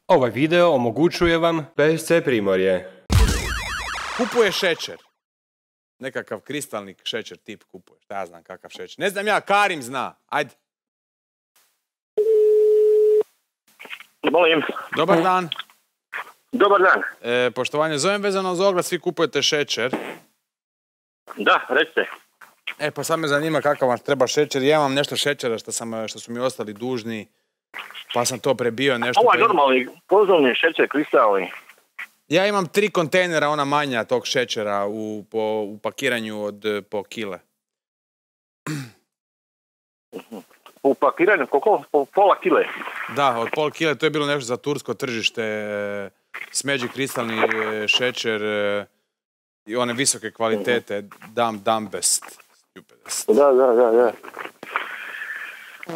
Ovaj video omogućuje vam PSC Primorje. Kupuje šećer. Nekakav kristalni šećer tip kupuje. Šta ja znam kakav šećer. Ne znam ja, Karim zna. Ajde. Molim. Dobar dan. Dobar dan. Poštovanje, zovem vezano za oglas, vi kupujete šećer. Da, recite. Pa sad me zanima kakav vam treba šećer. Ja imam nešto šećera što su mi ostali dužni, pa sam to prebio nešto. Ovo je normalni, pozovni šećer, kristalni. Ja imam 3 kontejnera, ona manja tog šećera u pakiranju od po kile. U pakiranju koliko? Po pola kile? Da, od pola kile, to je bilo nešto za tursko tržište, smeđi kristalni šećer i one visoke kvalitete, Dumbest. Da.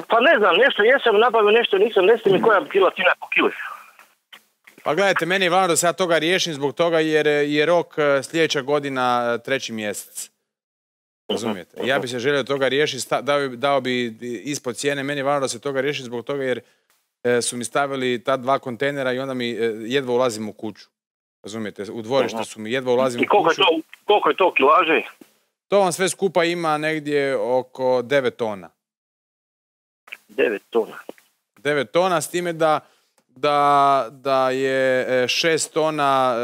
Pa ne znam, nešto jesam nabavio, nešto nisam, ne znam mi koja kila cijena po kili. Pa gledajte, meni je važno da se ja toga riješim zbog toga jer je rok sljedeća godina 3. mjesec. Razumijete? Ja bi se želio toga riješiti, dao bi ispod cijene, meni je važno da se toga riješi zbog toga jer su mi stavili ta 2 kontejnera i onda mi jedva ulazim u kuću. Razumijete? U dvorište su mi jedva ulazim u kuću. I koliko je to kilaže? To vam sve skupa ima negdje oko 9 tona. 9 tona. 9 tona, s time da je 6 tona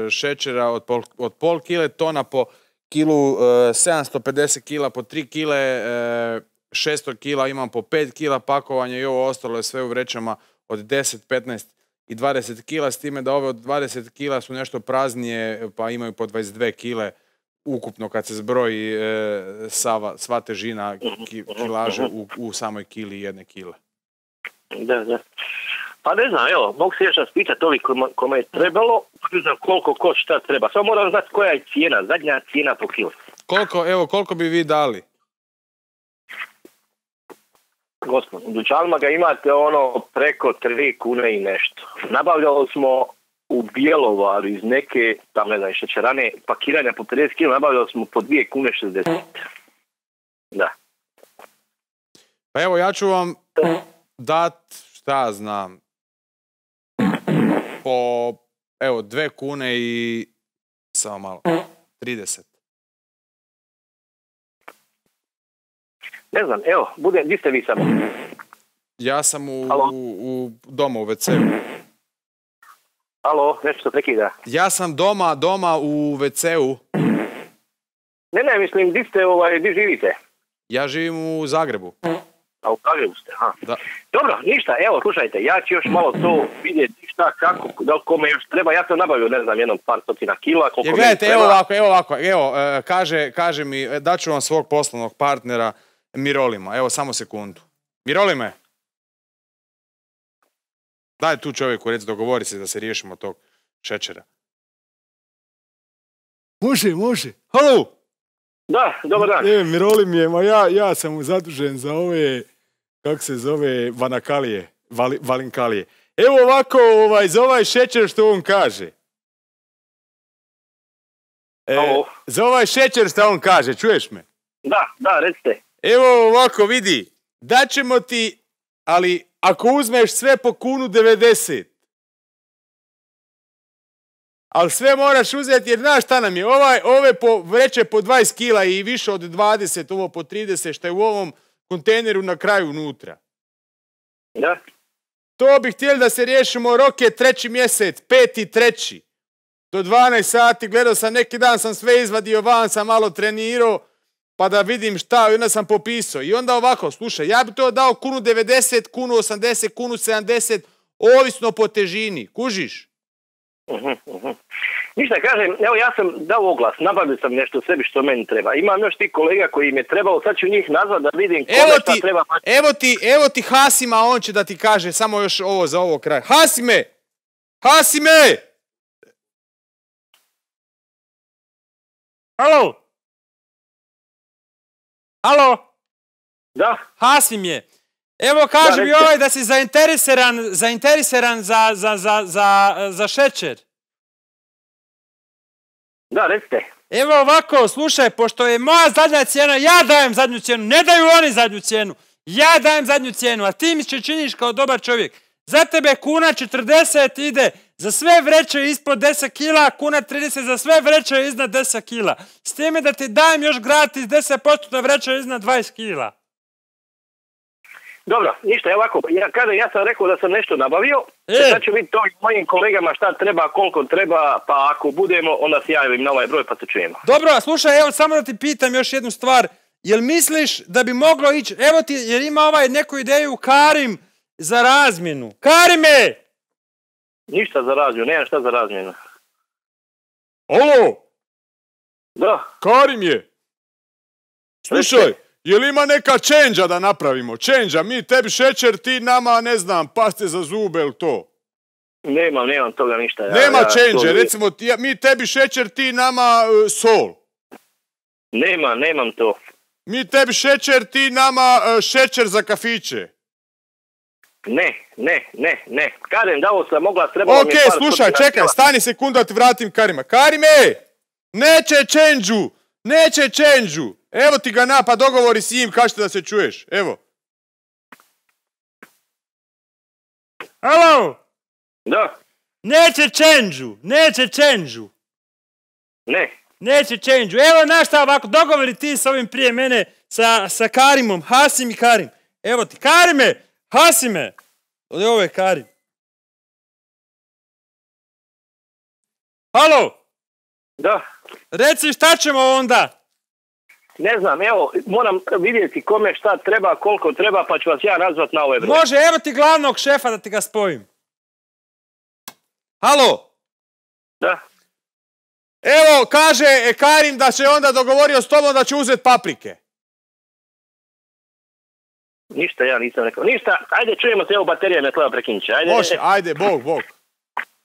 šećera od pol kile, tona po kilu, 750 kila po 3 kile, 600 kila imam po 5 kila pakovanja i ovo ostalo je sve u vrećama od 10, 15 i 20 kila, s time da ove od 20 kila su nešto praznije pa imaju po 22 kile ukupno kad se zbroji sva težina kilaže u samoj kili jedne kile. Da. Pa ne znam, evo, mogu se još nas pitati ovi kome je trebalo, ne znam koliko ko šta treba. Samo moram znati koja je cijena, zadnja cijena po kilo. Koliko bi vi dali? Gospod, u dućanima ga imate preko 3 kune i nešto. Nabavljali smo u Bjelovaru iz neke, tam ne znam, šećerane, pakiranja po 50 kg, nabavljali smo po 2 kune 60. Da. Pa evo, ja ću vam dat, šta znam, po, evo, 2 kune i, samo malo, 30. Ne znam, evo, gdje ste vi sad? Ja sam u domu, u WC-u. Alo, nešto se prekida. Ja sam doma u WC-u. Ne, mislim, gdje živite? Ja živim u Zagrebu. A u Zagrebu ste, ha. Da. Dobro, ništa, evo, slušajte, ja ću još malo to vidjeti šta, kako, da li kome još treba, ja sam nabavio, ne znam, jednom par stotina kila, koliko mi gledajte, treba. evo ovako, kaže mi, daću vam svog poslovnog partnera Mirolima, evo, samo sekundu. Mirolime! Daj tu čovjeku, reci, dogovori se da se riješimo tog šećera. Može. Halo! Da, dobar dan. Mirolim je, ja sam zadužen za ove, kako se zove, vanakalije, valinkalije. Evo ovako, za ovaj šećer što on kaže. Za ovaj šećer što on kaže, čuješ me? Da, recite. Evo ovako, vidi, daćemo ti, ali ako uzmeš sve po 1,90 kn. Ali sve moraš uzeti jer znaš šta nam je, ove vreće po 20 kila i više od 20, ovo po 30 što je u ovom kontejneru na kraju unutra. Da. To bih htjeli da se riješimo, rok je 3. mjesec, 5.3. do 12 sati, gledao sam neki dan, sam sve izvadio van, sam malo trenirao, pa da vidim šta, i onda sam popisao. I onda ovako, slušaj, ja bi to dao 1,90 kn, 1,80 kn, 1,70 kn, ovisno po težini, kužiš? Ništa, kažem, evo ja sam dao oglas, nabavio sam nešto sebi što meni treba. Imam još ti kolega koji mi je trebalo, sad ću njih nazvat da vidim kome šta treba. Evo ti Hasima, on će da ti kaže, samo još ovo za ovo kraj. Hasime! Halo? Da? Hasim je. Evo kaže mi da si zainteresiran za šećer. Da, recite. Evo ovako, slušaj, pošto je moja zadnja cijena, ja dajem zadnju cijenu, ne daju oni zadnju cijenu. Ja dajem zadnju cijenu, a ti mi se činiš kao dobar čovjek. Za tebe kuna 40 ide za sve vreće ispod 10 kila, kuna 30 za sve vreće iznad 10 kila. S time da ti dajem još gratis 10% na vreće iznad 20 kila. Dobro, ništa, evo ovako, ja sam rekao da sam nešto nabavio, sad ću vidjeti to i mojim kolegama šta treba, koliko treba, pa ako budemo, onda se javim na ovaj broj pa se čujemo. Dobro, slušaj, evo samo da ti pitam još jednu stvar. Jel misliš da bi moglo ići, evo ti, jer ima ovaj neku ideju Karim za razmjenu. Karime! Ništa za razmjenu, nemam šta za razmjenu. Alo, Da. Karim je. Slušaj, je li ima neka čenđa da napravimo? Čenđa, mi tebi šećer, ti nama, ne znam, paste za zube ili to? Nemam toga ništa. Nema čenđe, recimo, mi tebi šećer, ti nama sol. Nemam to. Mi tebi šećer, ti nama šećer za kafiće. Ne. Karim, dao sam, mogla, trebalo mi je Ok, slušaj, čekaj, stani sekundu da ti vratim Karima. Karime, neće čenđu. Evo ti ga pa dogovori s njim, kažete da se čuješ. Evo. Alo? Da. Neće čenđu. Ne. Neće čenđu. Evo znaš šta, ovako dogovori ti s ovim prije mene sa Karimom, Hasim i Karim. Evo ti, Karime, Hasime. Ovo je Karim. Halo? Da. Reci šta ćemo onda? Ne znam, evo, moram vidjeti kome šta treba, koliko treba, pa ću vas ja nazvat na ovaj broj. Može, evo ti glavnog šefa da ti ga spojim. Halo? Da. Evo, kaže Karim da se onda dogovorio s tobom da će uzeti paprike. Ništa ja nisam rekao. Ništa, ajde čujemo se, evo baterija me treba prekinuće. Može, ajde, bog.